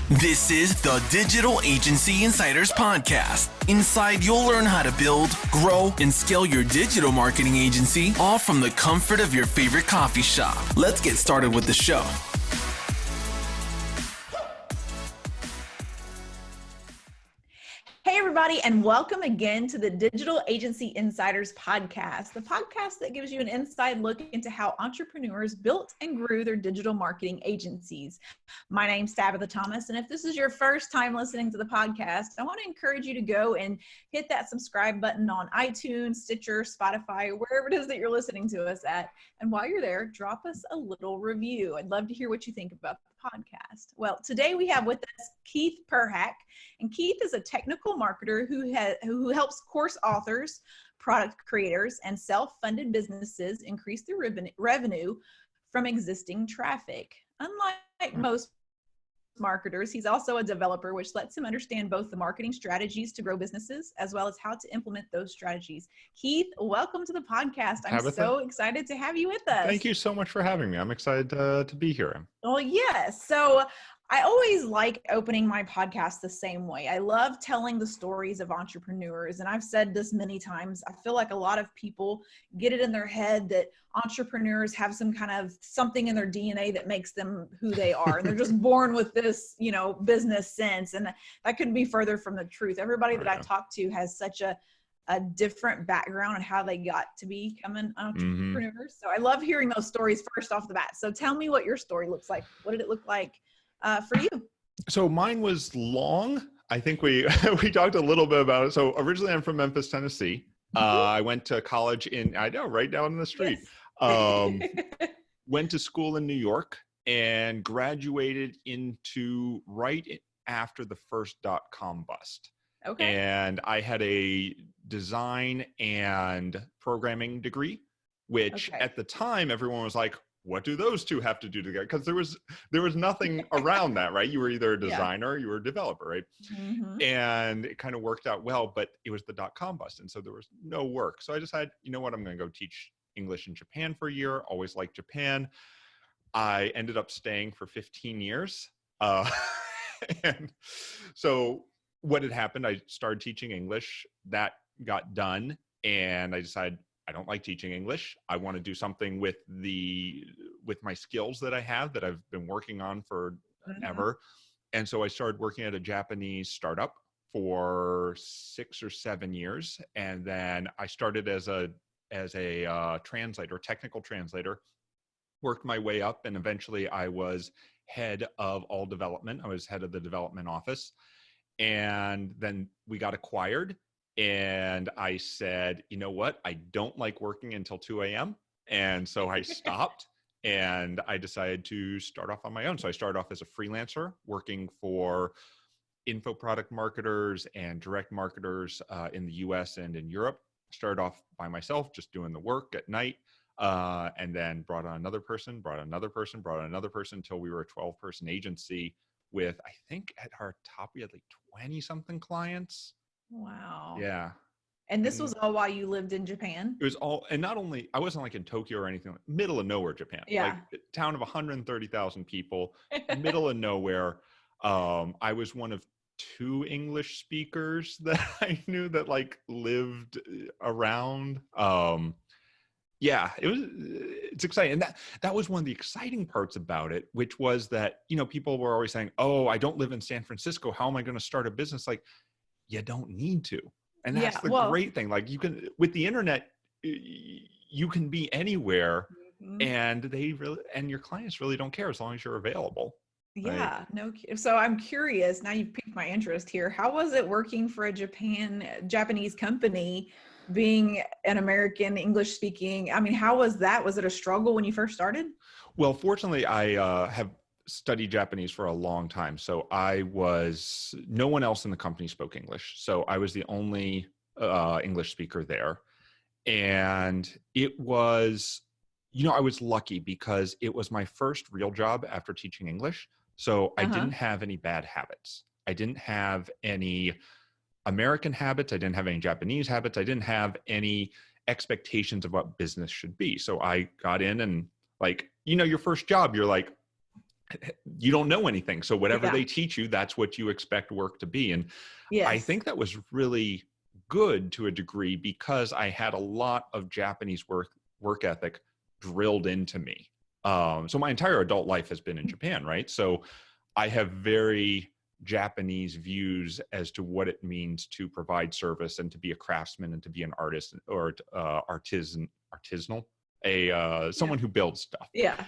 This is the Digital Agency Insiders Podcast. Inside, you'll learn how to build, grow, and scale your digital marketing agency, all from the comfort of your favorite coffee shop. Let's get started with the show. Hey, everybody, and welcome again to the Digital Agency Insiders Podcast, the podcast that gives you an inside look into how entrepreneurs built and grew their digital marketing agencies. My name's Tabitha Thomas, and if this is your first time listening to the podcast, I want to encourage you to go and hit that subscribe button on iTunes, Stitcher, Spotify, wherever it is that you're listening to us at. And while you're there, drop us a little review. I'd love to hear what you think about the podcast. Well, today we have with us Keith Perhac, and Keith is a technical marketer who helps course authors, product creators, and self-funded businesses increase their revenue from existing traffic. Unlike most marketers, he's also a developer, which lets him understand both the marketing strategies to grow businesses as well as how to implement those strategies. Keith, welcome to the podcast. I'm Tabitha, so excited to have you with us. Thank you so much for having me. I'm excited to be here. Well, yes. So I always like opening my podcast the same way. I love telling the stories of entrepreneurs. And I've said this many times. I feel like a lot of people get it in their head that entrepreneurs have some kind of something in their DNA that makes them who they are. And they're just born with this, business sense. And that couldn't be further from the truth. Everybody that I talk to has such a different background on how they got to becoming entrepreneurs. So I love hearing those stories first off the bat. So tell me what your story looks like. What did it look like for you? So mine was long. I think we talked a little bit about it. So originally I'm from Memphis, Tennessee. I went to college right down the street. Yes. Went to school in New York and graduated into right after the first .com bust. Okay. And I had a design and programming degree, which at the time everyone was like, what do those two have to do together? Because there was nothing around that, right? You were either a designer or you were a developer, right? Mm-hmm. And it kind of worked out well, but it was the .com bust. And so there was no work. So I decided, you know what, I'm going to go teach English in Japan for a year. Always liked Japan. I ended up staying for 15 years. And so what had happened, I started teaching English. That got done. And I decided, I don't like teaching English. I want to do something with my skills that I have that I've been working on forever. Mm-hmm. And so I started working at a Japanese startup for 6 or 7 years. And then I started as a translator, technical translator, worked my way up. And eventually I was head of all development. I was head of the development office. And then we got acquired. And I said, you know what? I don't like working until 2 a.m. And so I stopped and I decided to start off on my own. So I started off as a freelancer working for info product marketers and direct marketers in the US and in Europe. Started off by myself, just doing the work at night. And then brought on another person until we were a 12-person agency with, I think at our top, we had like 20 something clients. Wow. Yeah. And this was all while you lived in Japan? It was all, and not only, I wasn't like in Tokyo or anything, like middle of nowhere, Japan. Yeah. Like a town of 130,000 people, middle of nowhere. I was one of 2 English speakers that I knew that like lived around. Yeah, it's exciting. And that was one of the exciting parts about it, which was that, people were always saying, oh, I don't live in San Francisco. How am I going to start a business? Like, you don't need to. And that's great thing. Like you can, with the internet, you can be anywhere. Mm-hmm. And your clients really don't care as long as you're available. Yeah, so I'm curious, now you've piqued my interest here. How was it working for a Japanese company, being an American English speaking? I mean, how was that? Was it a struggle when you first started? Well, fortunately, I have studied Japanese for a long time. So no one else in the company spoke English. So I was the only English speaker there. And it was, I was lucky because it was my first real job after teaching English. So I didn't have any bad habits. I didn't have any American habits. I didn't have any Japanese habits. I didn't have any expectations of what business should be. So I got in and like, your first job, you're like, you don't know anything. So whatever Yeah. they teach you, that's what you expect work to be. And Yes. I think that was really good to a degree because I had a lot of Japanese work ethic drilled into me. So my entire adult life has been in Japan, right? So I have very Japanese views as to what it means to provide service and to be a craftsman and to be an artist or artisanal, someone who builds stuff. Yeah.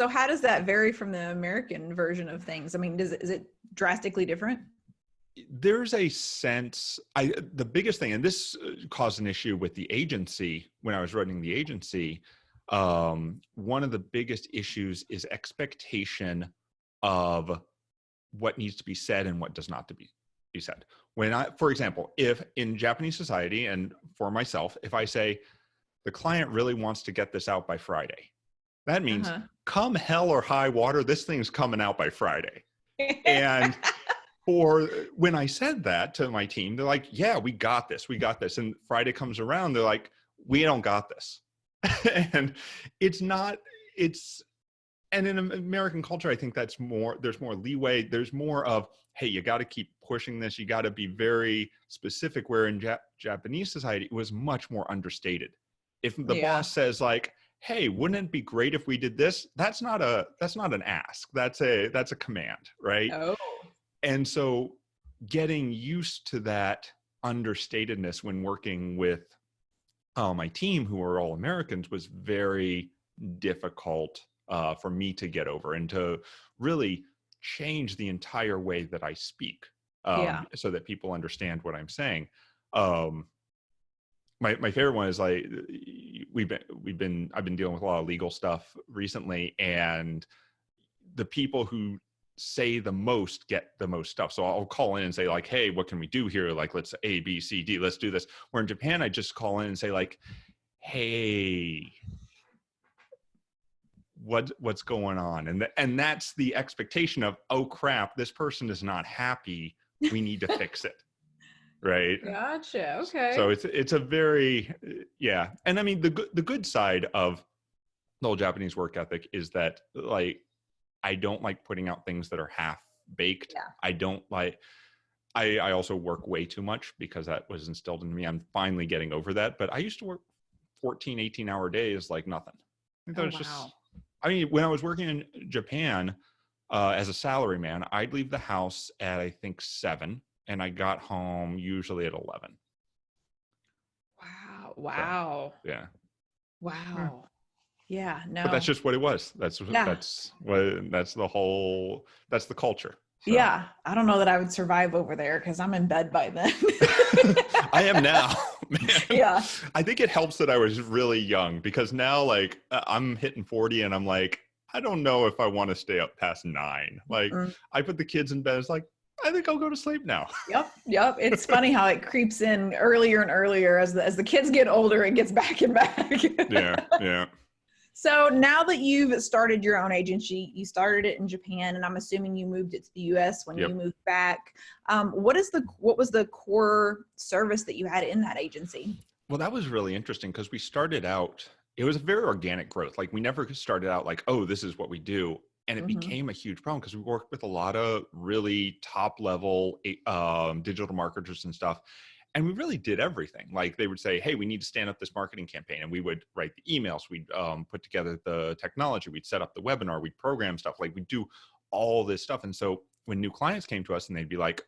So how does that vary from the American version of things? I mean, is it drastically different? There's a sense, the biggest thing, and this caused an issue with the agency when I was running the agency. One of the biggest issues is expectation of what needs to be said and what does not to be said. For example, if in Japanese society and for myself, if I say the client really wants to get this out by Friday, that means come hell or high water, this thing's coming out by Friday. And when I said that to my team, they're like, yeah, we got this. And Friday comes around, they're like, we don't got this. And and in American culture, I think there's more leeway. There's more of, hey, you got to keep pushing this. You got to be very specific, where in Japanese society, it was much more understated. If the boss says like, hey, wouldn't it be great if we did this? That's not an ask. That's a command, right? Oh. And so getting used to that understatedness when working with my team, who are all Americans, was very difficult for me to get over and to really change the entire way that I speak so that people understand what I'm saying. My favorite one is like, I've been dealing with a lot of legal stuff recently, and the people who say the most get the most stuff. So I'll call in and say like, hey, what can we do here? Like, let's A, B, C, D, let's do this. Where in Japan, I just call in and say like, hey, what's going on? And that's the expectation of, oh crap, this person is not happy. We need to fix it. Right. Gotcha. Okay. So it's a very, And I mean, the good side of the whole Japanese work ethic is that like, I don't like putting out things that are half baked. Yeah. I don't like, I also work way too much because that was instilled in me. I'm finally getting over that, but I used to work 14, 18-hour days like nothing. I think when I was working in Japan as a salaryman, I'd leave the house at, I think, 7, and I got home usually at 11. Wow. So, yeah. Wow. Yeah, no. But that's just what it was. That's the culture. So. Yeah. I don't know that I would survive over there because I'm in bed by then. I am now. Man. Yeah. I think it helps that I was really young, because now like I'm hitting 40 and I'm like, I don't know if I want to stay up past 9. Like I put the kids in bed. It's like, I think I'll go to sleep now. Yep. It's funny how it creeps in earlier and earlier as the kids get older, it gets back and back. Yeah. So now that you've started your own agency, you started it in Japan, and I'm assuming you moved it to the US when you moved back. What was the core service that you had in that agency? Well, that was really interesting because we started out, it was a very organic growth. Like we never started out like, oh, this is what we do. And it became a huge problem because we worked with a lot of really top level digital marketers and stuff. And we really did everything. Like they would say, hey, we need to stand up this marketing campaign. And we would write the emails. We'd put together the technology. We'd set up the webinar. We'd program stuff. Like we'd do all this stuff. And so when new clients came to us and they'd be like,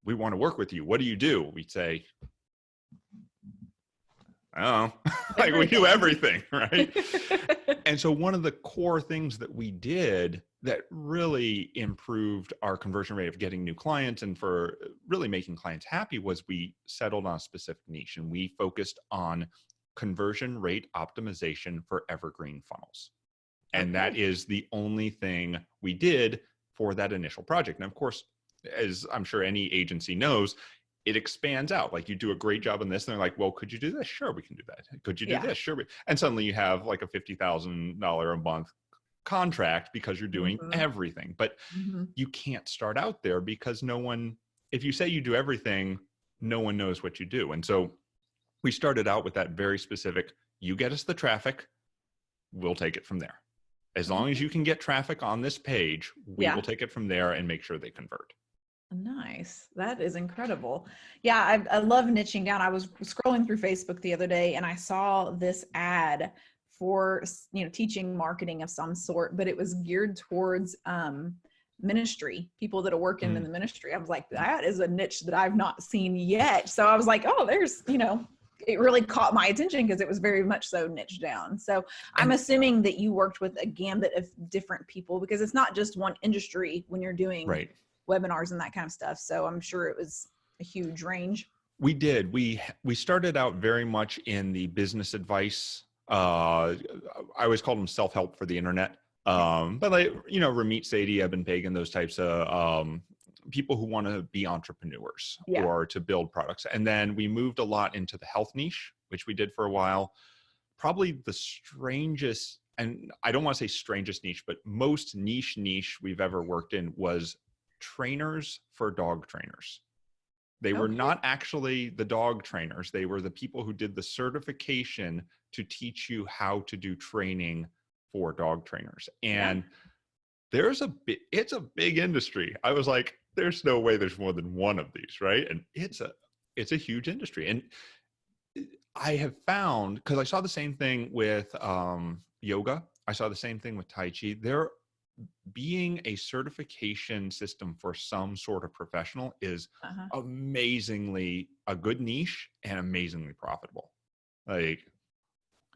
we want to work with you. What do you do? We'd say, I don't know. Like we do everything, right? And so one of the core things that we did that really improved our conversion rate of getting new clients and for really making clients happy was we settled on a specific niche, and we focused on conversion rate optimization for evergreen funnels. And that is the only thing we did for that initial project. And of course, as I'm sure any agency knows, it expands out. Like you do a great job on this, and they're like, well, could you do this? Sure, we can do that. Could you do this? Sure. And suddenly you have like a $50,000 a month contract because you're doing everything. But you can't start out there because if you say you do everything, no one knows what you do. And so we started out with that very specific, you get us the traffic, we'll take it from there. As long as you can get traffic on this page, we will take it from there and make sure they convert. Nice. That is incredible. Yeah, I love niching down. I was scrolling through Facebook the other day and I saw this ad for, teaching marketing of some sort, but it was geared towards ministry, people that are working in the ministry. I was like, that is a niche that I've not seen yet. So I was like, oh, there's, it really caught my attention because it was very much so niche down. So I'm assuming that you worked with a gambit of different people because it's not just one industry when you're doing webinars and that kind of stuff. So I'm sure it was a huge range. We did. We started out very much in the business advice. I always called them self-help for the internet. But like, Ramit Sethi, Eben Pagan, those types of people who want to be entrepreneurs or to build products. And then we moved a lot into the health niche, which we did for a while. Probably the strangest, and I don't want to say strangest niche, but most niche we've ever worked in was trainers for dog trainers. They were not actually the dog trainers. They were the people who did the certification to teach you how to do training for dog trainers. And it's a big industry. I was like, there's no way there's more than one of these, right? And it's a huge industry. And I have found, because I saw the same thing with yoga, I saw the same thing with Tai Chi. There being a certification system for some sort of professional is amazingly a good niche and amazingly profitable. Like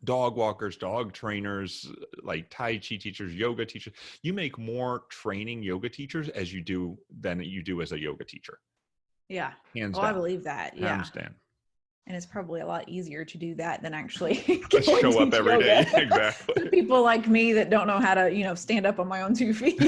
dog walkers, dog trainers, like Tai Chi teachers, yoga teachers. You make more training yoga teachers than you do as a yoga teacher. Yeah. Hands down. I believe that. Yeah. Hands down. And it's probably a lot easier to do that than actually show up every day. Exactly. People like me that don't know how to, stand up on my own 2 feet.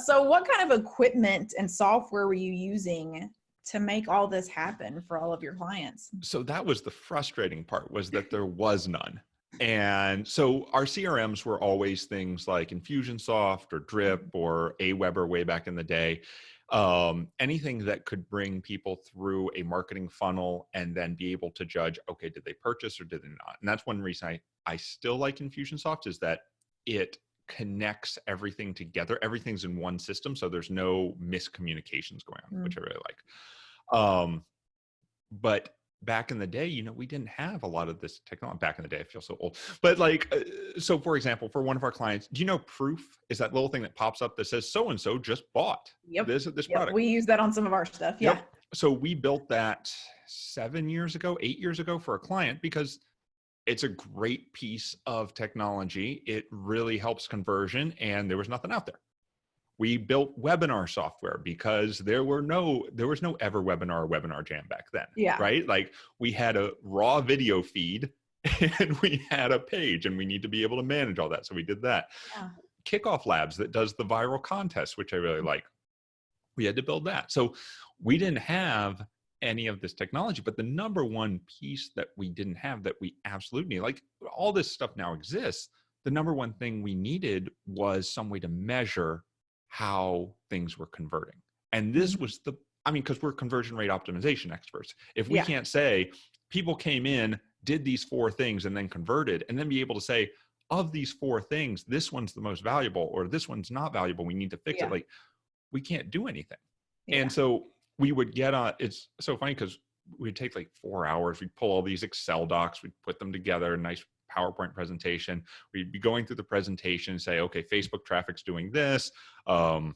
So what kind of equipment and software were you using to make all this happen for all of your clients? So that was the frustrating part, was that there was none. And so our CRMs were always things like Infusionsoft or Drip or Aweber way back in the day. Anything that could bring people through a marketing funnel and then be able to judge, okay, did they purchase or did they not? And that's one reason I still like Infusionsoft, is that it connects everything together. Everything's in one system, so there's no miscommunications going on, which I really like. But back in the day, we didn't have a lot of this technology. Back in the day, I feel so old. But so for example, for one of our clients, do you know Proof is that little thing that pops up that says so-and-so just bought this product? We use that on some of our stuff. Yeah. Yep. So we built that 8 years ago for a client because it's a great piece of technology. It really helps conversion, and there was nothing out there. We built webinar software because there was no EverWebinar or Webinar Jam back then. Yeah. Right? Like we had a raw video feed and we had a page, and we need to be able to manage all that. So we did that. Yeah. Kickoff Labs that does the viral contest, which I really like. We had to build that. So we didn't have any of this technology, but the number one piece that we didn't have that we absolutely need, like all this stuff now exists. The number one thing we needed was some way to measure how things were converting. And this was because we're conversion rate optimization experts. If we can't say people came in, did these 4 things and then converted, and then be able to say, of these 4 things, this one's the most valuable or this one's not valuable, we need to fix it. Like we can't do anything. And so we would get on, it's so funny because we'd take like 4 hours, we'd pull all these Excel docs, we'd put them together, a nice PowerPoint presentation. We'd be going through the presentation and say, okay, Facebook traffic's doing this. AdWords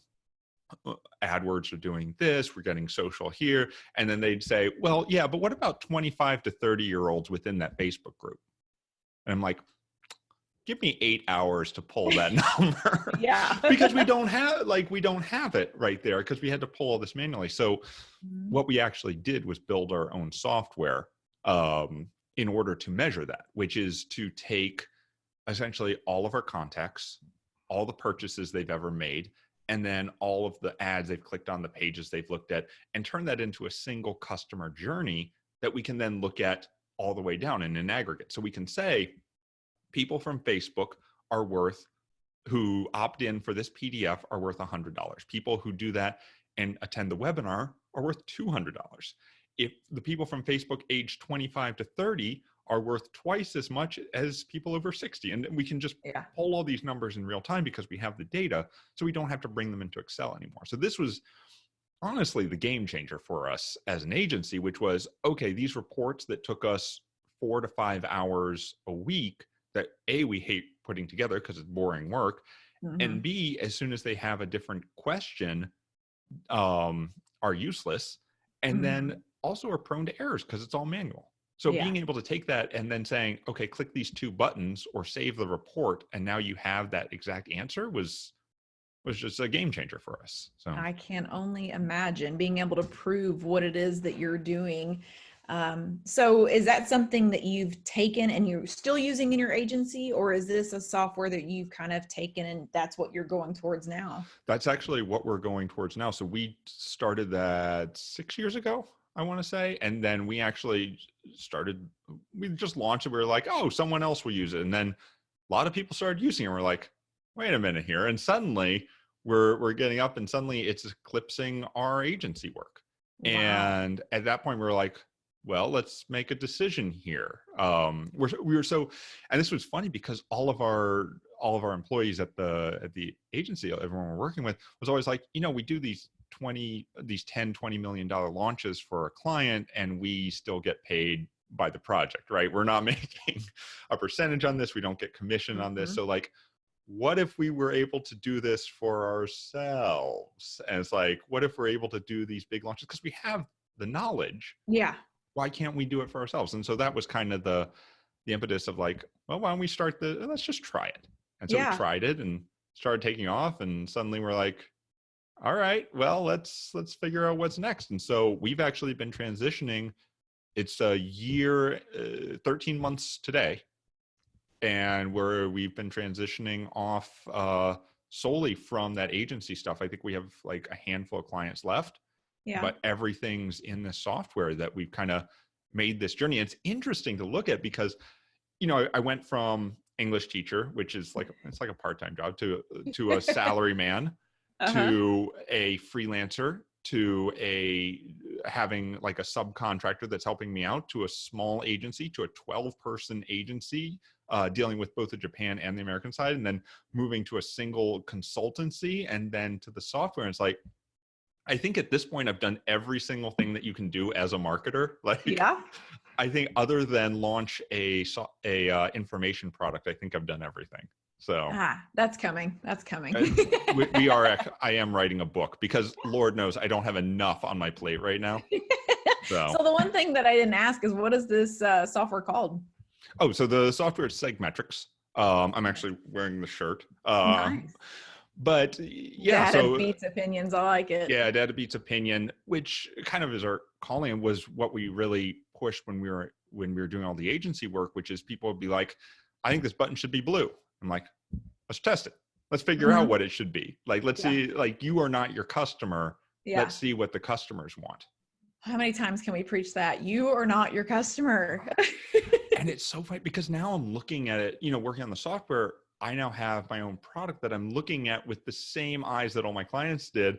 are doing this. We're getting social here. And then they'd say, well, yeah, but what about 25 to 30-year-olds within that Facebook group? And I'm like, give me 8 hours to pull that number. Because we don't have it right there because we had to pull all this manually. So what we actually did was build our own software in order to measure that, which is to take essentially all of our contacts, all the purchases they've ever made, and then all of the ads they've clicked on, the pages they've looked at, and turn that into a single customer journey that we can then look at all the way down in an aggregate. So we can say people from Facebook who opt in for this PDF are worth $100. People who do that and attend the webinar are worth $200. If the people from Facebook age 25 to 30 are worth twice as much as people over 60. And we can just pull all these numbers in real time because we have the data, so we don't have to bring them into Excel anymore. So this was honestly the game changer for us as an agency, which was, okay, these reports that took us 4 to 5 hours a week that A, we hate putting together because it's boring work, and B, as soon as they have a different question, are useless, and then also are prone to errors because it's all manual. So being able to take that and then saying, okay, click these 2 buttons or save the report, and now you have that exact answer was just a game changer for us. So I can only imagine being able to prove what it is that you're doing. So is that something that you've taken and you're still using in your agency, or is this a software that you've kind of taken and that's what you're going towards now? That's actually what we're going towards now. So we started that 6 years ago, I want to say. And then we actually we just launched it. We were like, oh, someone else will use it. And then a lot of people started using it. We're like, wait a minute here. And suddenly we're getting up and suddenly it's eclipsing our agency work. Wow. And at that point we were like, well, let's make a decision here. We were so, and this was funny because all of our employees at the agency, everyone we're working with, was always like, we do these $10-20 million launches for a client, and we still get paid by the project, right? We're not making a percentage on this. We don't get commission on this. So like, what if we were able to do this for ourselves? And it's like, what if we're able to do these big launches? Because we have the knowledge. Yeah. Why can't we do it for ourselves? And so that was kind of the impetus of like, well, why don't we let's just try it. And so we tried it and started taking off, and suddenly we're like, all right, well, let's figure out what's next. And so we've actually been transitioning. It's a year, 13 months today. And we've been transitioning off solely from that agency stuff. I think we have like a handful of clients left. Yeah. But everything's in the software that we've kind of made this journey. It's interesting to look at because, I went from English teacher, which is it's like a part-time job, to a salary man, to a freelancer, to having like a subcontractor that's helping me out, to a small agency, to a 12-person agency, dealing with both the Japan and the American side, and then moving to a single consultancy, and then to the software. And it's like, I think at this point I've done every single thing that you can do as a marketer. I think other than launch a information product, I think I've done everything. So that's coming. I am writing a book because Lord knows I don't have enough on my plate right now. So the one thing that I didn't ask is, what is this software called? Oh, so the software is Segmetrics. I'm actually wearing the shirt. Nice. But data beats opinions. I like it. Yeah, data beats opinion, which kind of is our calling, was what we really pushed when we were doing all the agency work, which is people would be like, I think this button should be blue. I'm like, let's test it. Let's figure out what it should be. Like, let's see, like, you are not your customer. Yeah. Let's see what the customers want. How many times can we preach that? You are not your customer. And it's so funny because now I'm looking at it, working on the software, I now have my own product that I'm looking at with the same eyes that all my clients did.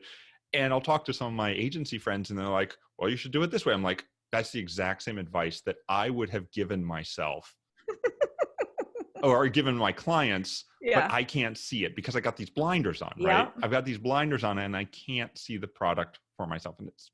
And I'll talk to some of my agency friends and they're like, well, you should do it this way. I'm like, that's the exact same advice that I would have given myself or given my clients, but I can't see it because I got these blinders on, right? I've got these blinders on and I can't see the product for myself. And it's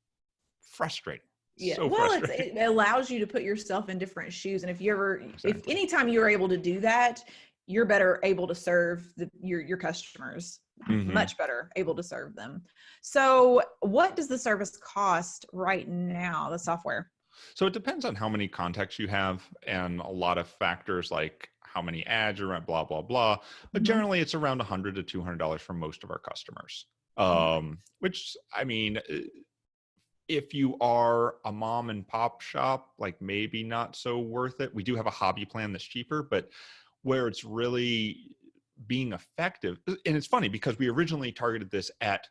frustrating. Yeah. So well, it allows you to put yourself in different shoes. And if anytime you're able to do that, you're better able to serve your customers, much better able to serve them. So what does the service cost right now, the software? So it depends on how many contacts you have and a lot of factors like how many ads you're at, blah, blah, blah. But generally it's around $100 to $200 for most of our customers, which, I mean, if you are a mom and pop shop, like maybe not so worth it. We do have a hobby plan that's cheaper, but where it's really being effective. And it's funny because we originally targeted this at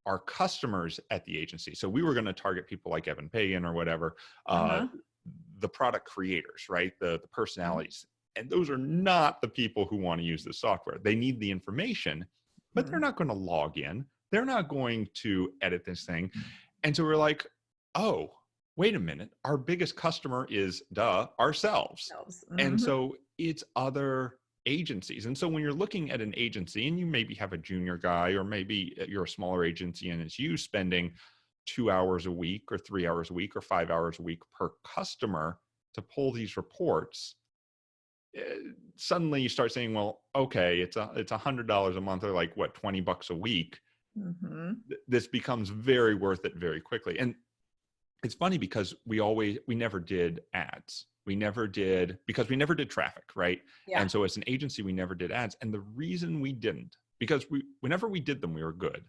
our customers at the agency. So we were going to target people like Evan Pagan or whatever, the product creators, right? The personalities. And those are not the people who want to use the software. They need the information, but they're not going to log in. They're not going to edit this thing. And so we're like, oh, wait a minute, our biggest customer is ourselves. And so it's other agencies. And so when you're looking at an agency and you maybe have a junior guy, or maybe you're a smaller agency and it's you spending 2 hours a week or 3 hours a week or 5 hours a week per customer to pull these reports, suddenly you start saying, well, okay, it's $100 a month, or like what, $20 a week. This becomes very worth it very quickly. And it's funny because we never did ads. Because we never did traffic, right? Yeah. And so as an agency, we never did ads. And the reason we didn't, because whenever we did them, we were good,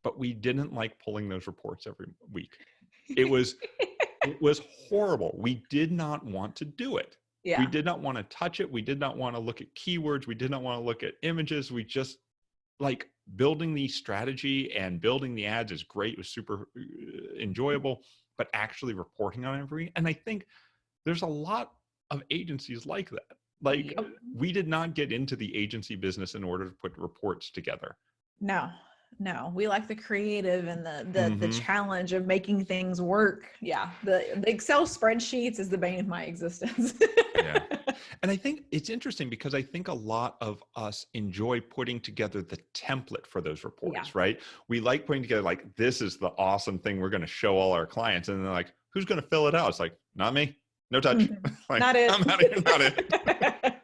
but we didn't like pulling those reports every week. It was horrible. We did not want to do it. Yeah. We did not want to touch it. We did not want to look at keywords. We did not want to look at images. We just, like, building the strategy and building the ads is great. It was super enjoyable, but actually reporting on every, and I think there's a lot of agencies like that. Like, we did not get into the agency business in order to put reports together. No, we like the creative and the challenge of making things work. Yeah. The Excel spreadsheets is the bane of my existence. Yeah. And I think it's interesting because I think a lot of us enjoy putting together the template for those reports, right? We like putting together, like, this is the awesome thing we're going to show all our clients. And they're like, who's going to fill it out? It's like, not me. No touch. Like, not it. I'm out of here, not it.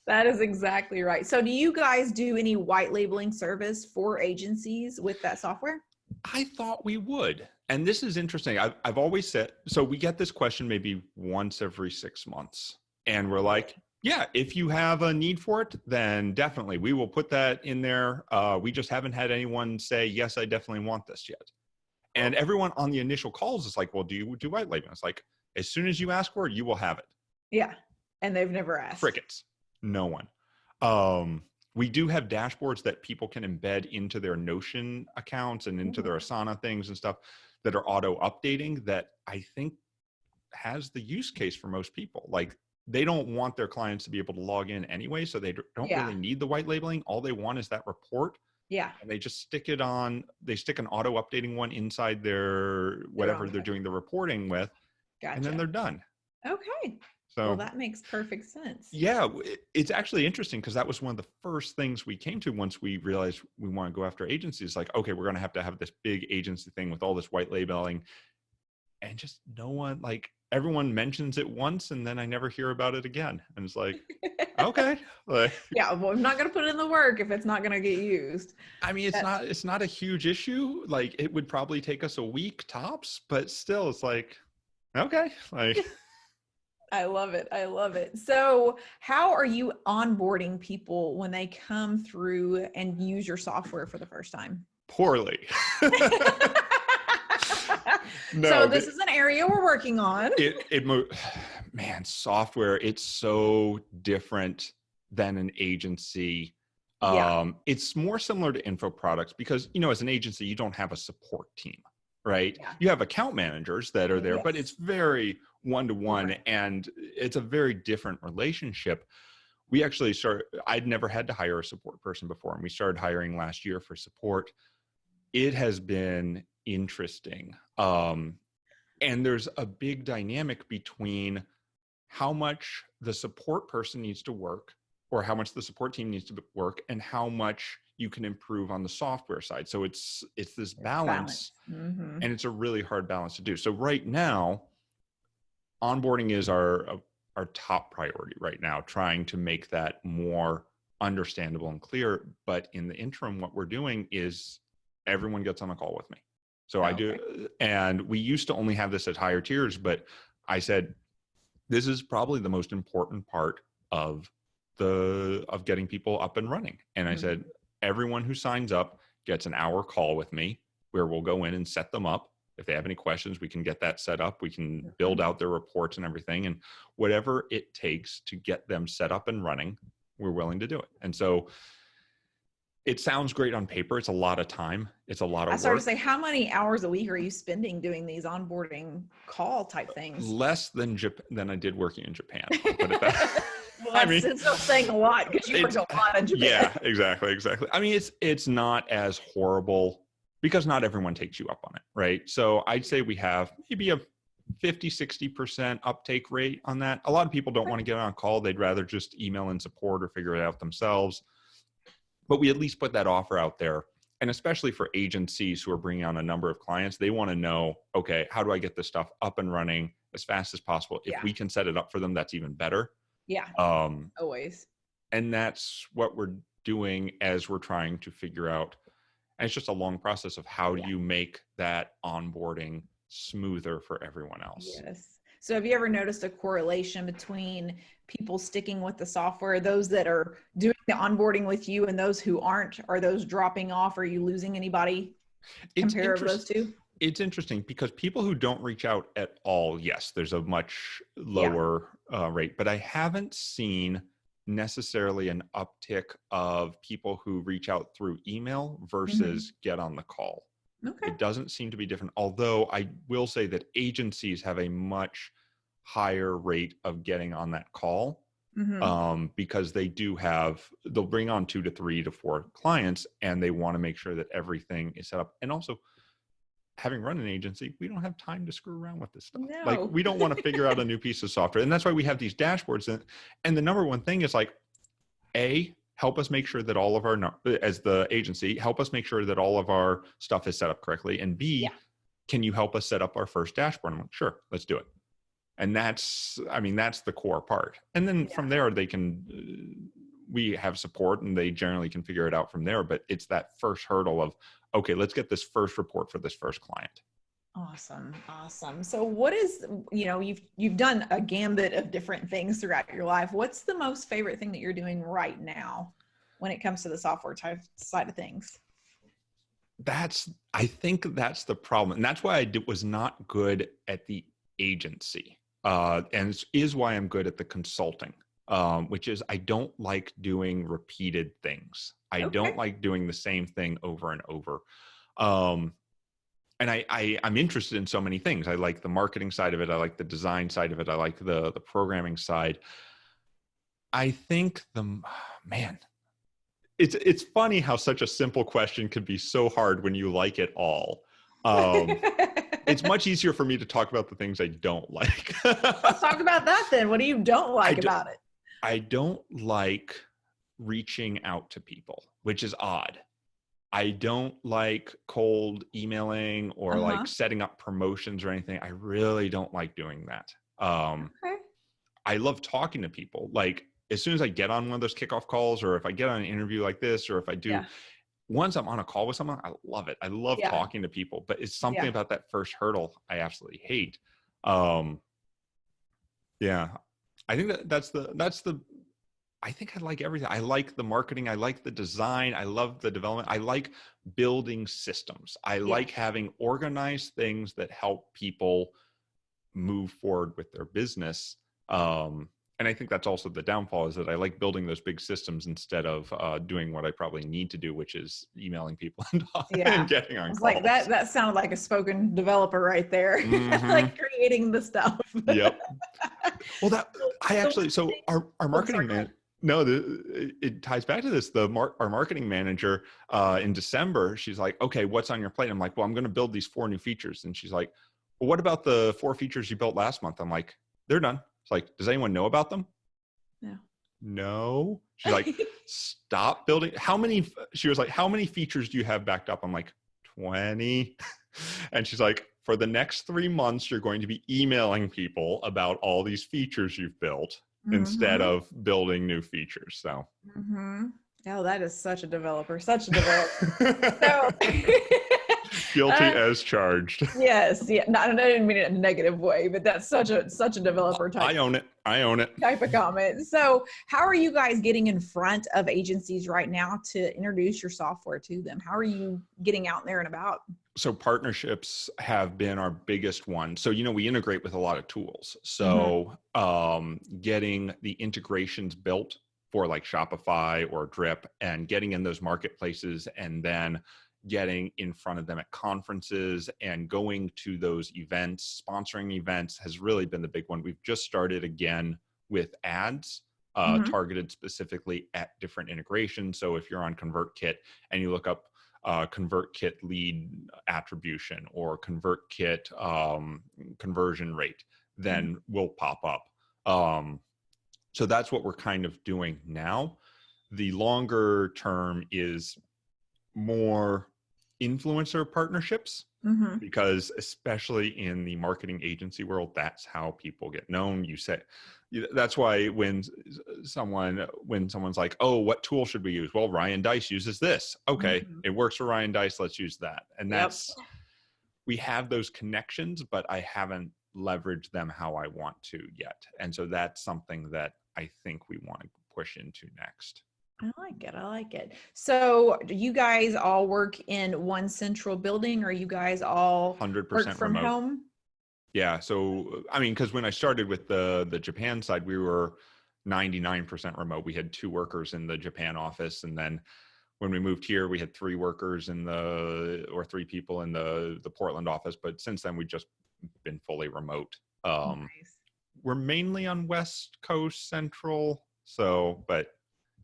That is exactly right. So do you guys do any white labeling service for agencies with that software? I thought we would. And this is interesting. I've always said, so we get this question maybe once every 6 months. And we're like, yeah, if you have a need for it, then definitely we will put that in there. We just haven't had anyone say, yes, I definitely want this yet. And everyone on the initial calls is like, well, do you do white labeling? It's like, as soon as you ask for it, you will have it. Yeah. And they've never asked. Crickets. No one. We do have dashboards that people can embed into their Notion accounts and into their Asana things and stuff that are auto updating, that I think has the use case for most people. Like, they don't want their clients to be able to log in anyway, so they don't really need the white labeling. All they want is that report. Yeah. And they just stick an auto updating one inside their whatever they're doing the reporting with. Gotcha. And then they're done. Okay. So, well, that makes perfect sense. Yeah. It's actually interesting because that was one of the first things we came to once we realized we want to go after agencies. Like, okay, we're going to have this big agency thing with all this white labeling, and just no one, like, everyone mentions it once and then I never hear about it again. And it's like, okay. Like, yeah, well, I'm not going to put in the work if it's not going to get used. I mean, it's not a huge issue. Like, it would probably take us a week tops, but still it's like, okay. Like, I love it. I love it. So how are you onboarding people when they come through and use your software for the first time? Poorly. No, so this is an area we're working on. Man, software, it's so different than an agency. It's more similar to info products because, as an agency, you don't have a support team, right? Yeah. You have account managers that are there, but it's very one-to-one and it's a very different relationship. We actually I'd never had to hire a support person before, and we started hiring last year for support. It has been interesting. And there's a big dynamic between how much the support person needs to work, or how much the support team needs to work, and how much you can improve on the software side. So it's this balance. And it's a really hard balance to do. So right now, onboarding is our top priority right now, trying to make that more understandable and clear. But in the interim, what we're doing is everyone gets on a call with me. So I do, and we used to only have this at higher tiers, but I said, this is probably the most important part of getting people up and running. And I said, everyone who signs up gets an hour call with me where we'll go in and set them up. If they have any questions, we can get that set up. We can build out their reports and everything, and whatever it takes to get them set up and running, we're willing to do it. And so it sounds great on paper. It's a lot of time. It's a lot of work. I started to say, how many hours a week are you spending doing these onboarding call type things? Less than I did working in Japan. Put it that. Well, that's still saying a lot because you worked a lot in Japan. Yeah, exactly. I mean, it's not as horrible because not everyone takes you up on it, right? So I'd say we have maybe a 50, 60% uptake rate on that. A lot of people don't want to get on a call. They'd rather just email in support or figure it out themselves. But we at least put that offer out there. And especially for agencies who are bringing on a number of clients, they want to know, okay, how do I get this stuff up and running as fast as possible? If we can set it up for them, that's even better. Yeah. Always. And that's what we're doing as we're trying to figure out. And it's just a long process of how do you make that onboarding smoother for everyone else. Yes. So have you ever noticed a correlation between people sticking with the software, those that are doing the onboarding with you and those who aren't? Are those dropping off? Are you losing anybody? Compare those two? It's interesting because people who don't reach out at all, yes, there's a much lower rate, but I haven't seen necessarily an uptick of people who reach out through email versus get on the call. Okay. It doesn't seem to be different, although I will say that agencies have a much higher rate of getting on that call because they'll bring on 2 to 3 to 4 clients and they want to make sure that everything is set up. And also, having run an agency, we don't have time to screw around with this stuff. No. Like, we don't want to figure out a new piece of software. And that's why we have these dashboards. And the number one thing is like, help us make sure that all of our, as the agency, help us make sure that all of our stuff is set up correctly. And B, can you help us set up our first dashboard? I'm like, sure, let's do it. And that's the core part. And then from there, we have support and they generally can figure it out from there. But it's that first hurdle of, okay, let's get this first report for this first client. Awesome. So what is, you've done a gambit of different things throughout your life. What's the most favorite thing that you're doing right now when it comes to the software type side of things? I think that's the problem. And that's why I was not good at the agency. And is why I'm good at the consulting, which is I don't like doing repeated things. I don't like doing the same thing over and over. And I'm interested in so many things. I like the marketing side of it. I like the design side of it. I like the programming side. I think it's funny how such a simple question could be so hard when you like it all. It's much easier for me to talk about the things I don't like. Let's talk about that then. What do you don't like about it? I don't like reaching out to people, which is odd. I don't like cold emailing or like setting up promotions or anything. I really don't like doing that. I love talking to people. Like as soon as I get on one of those kickoff calls, or if I get on an interview like this, or if I do, once I'm on a call with someone, I love it. I love talking to people, but it's something about that first hurdle I absolutely hate. I think I think I like everything. I like the marketing. I like the design. I love the development. I like building systems. I like having organized things that help people move forward with their business. And I think that's also the downfall, is that I like building those big systems instead of doing what I probably need to do, which is emailing people and getting on calls. Like that sounded like a spoken developer right there, like creating the stuff. Yep. Well, our marketing man. No, it ties back to this. Our marketing manager in December, she's like, okay, what's on your plate? I'm like, well, I'm going to build these 4 new features. And she's like, well, what about the 4 features you built last month? I'm like, they're done. It's like, does anyone know about them? No. She's like, stop building. She was like, how many features do you have backed up? I'm like, 20. And she's like, for the next 3 months, you're going to be emailing people about all these features you've built instead of building new features. So. Oh, that is such a developer. So, guilty as charged. Yes. Yeah. I didn't mean it in a negative way, but that's such a developer type. I own it. Type of comment. So how are you guys getting in front of agencies right now to introduce your software to them? How are you getting out there and about? So partnerships have been our biggest one. So, we integrate with a lot of tools. So getting the integrations built for like Shopify or Drip and getting in those marketplaces and then getting in front of them at conferences and going to those events, sponsoring events has really been the big one. We've just started again with ads targeted specifically at different integrations. So if you're on ConvertKit and you look up ConvertKit lead attribution or ConvertKit conversion rate, then will pop up. So that's what we're kind of doing now. The longer term is more influencer partnerships, because especially in the marketing agency world, that's how people get known. That's why when someone's like, oh, what tool should we use? Well, Ryan Deiss uses this. Okay, it works for Ryan Deiss. Let's use that. And we have those connections, but I haven't leveraged them how I want to yet. And so that's something that I think we want to push into next. I like it. So do you guys all work in one central building, or you guys all 100% work from remote. home? Yeah. So, I mean, because when I started with the Japan side, we were 99% remote. We had 2 workers in the Japan office. And then when we moved here, we had 3 workers or 3 people in the Portland office. But since then, we've just been fully remote. Nice. We're mainly on West Coast, Central. So, but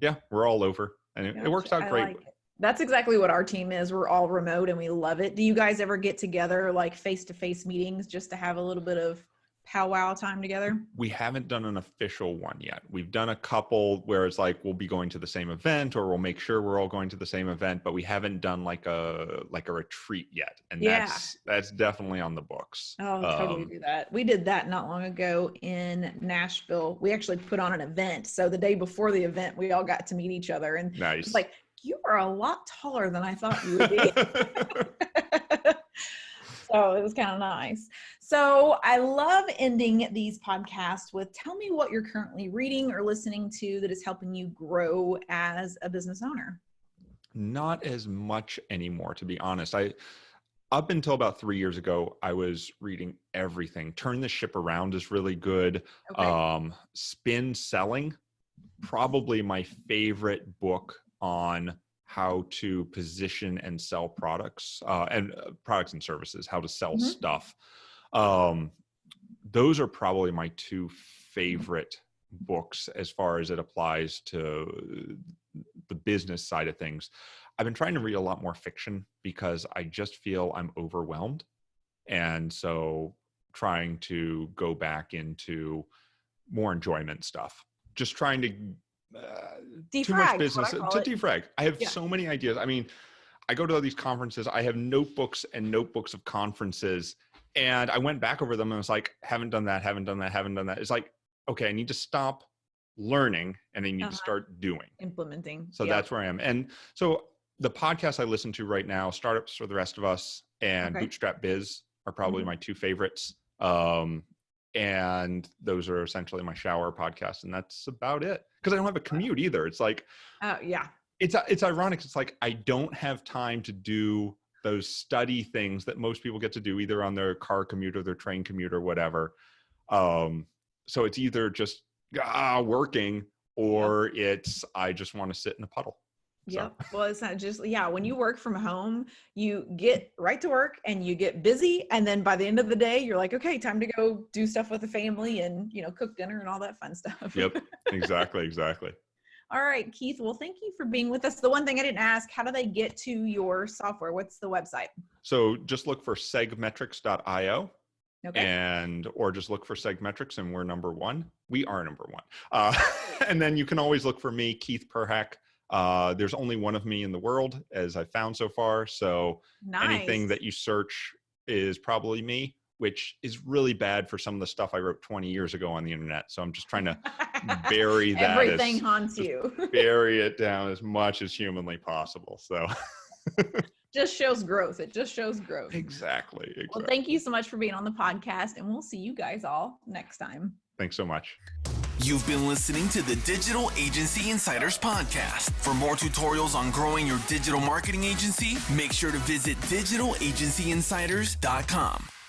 yeah, we're all over, and it works out great. Like it. That's exactly what our team is. We're all remote and we love it. Do you guys ever get together like face-to-face meetings just to have a little bit of powwow time together? We haven't done an official one yet. We've done a couple where it's like we'll be going to the same event, or we'll make sure we're all going to the same event, but we haven't done like a retreat yet. And that's definitely on the books. Oh, totally do that. We did that not long ago in Nashville. We actually put on an event. So the day before the event, we all got to meet each other, and nice. It's like, you are a lot taller than I thought you would be. So it was kind of nice. So I love ending these podcasts with, tell me what you're currently reading or listening to that is helping you grow as a business owner. Not as much anymore, to be honest. Up until about 3 years ago, I was reading everything. Turn the Ship Around is really good. Okay. Spin Selling, probably my favorite book on how to position and sell products and services, how to sell stuff. Those are probably my 2 favorite books as far as it applies to the business side of things. I've been trying to read a lot more fiction because I just feel I'm overwhelmed. And so trying to go back into more enjoyment stuff, just trying to too much business to defrag. I have so many ideas. I mean, I go to all these conferences. I have notebooks and notebooks of conferences, and I went back over them and was like, haven't done that. It's like, okay, I need to stop learning and I need to start doing, implementing. So that's where I am. And so the podcasts I listen to right now, Startups for the Rest of Us and Bootstrap Biz, are probably my 2 favorites. And those are essentially my shower podcasts, and that's about it. Because I don't have a commute either. It's like, it's ironic. It's like I don't have time to do those study things that most people get to do either on their car commute or their train commute or whatever. So it's either just working, or it's I just want to sit in a puddle. Yep. So. Well, it's not just, when you work from home, you get right to work and you get busy. And then by the end of the day, you're like, okay, time to go do stuff with the family and, cook dinner and all that fun stuff. Yep. Exactly. All right, Keith. Well, thank you for being with us. The one thing I didn't ask, how do they get to your software? What's the website? So just look for segmetrics.io. Okay. Or just look for Segmetrics and we're number 1. We are number 1. And then you can always look for me, Keith Perhac. There's only one of me in the world, as I've found so far. So anything that you search is probably me, which is really bad for some of the stuff I wrote 20 years ago on the internet. So I'm just trying to bury that. Everything haunts you. Bury it down as much as humanly possible. So just shows growth. It just shows growth. Exactly. Well, thank you so much for being on the podcast, and we'll see you guys all next time. Thanks so much. You've been listening to the Digital Agency Insiders Podcast. For more tutorials on growing your digital marketing agency, make sure to visit digitalagencyinsiders.com.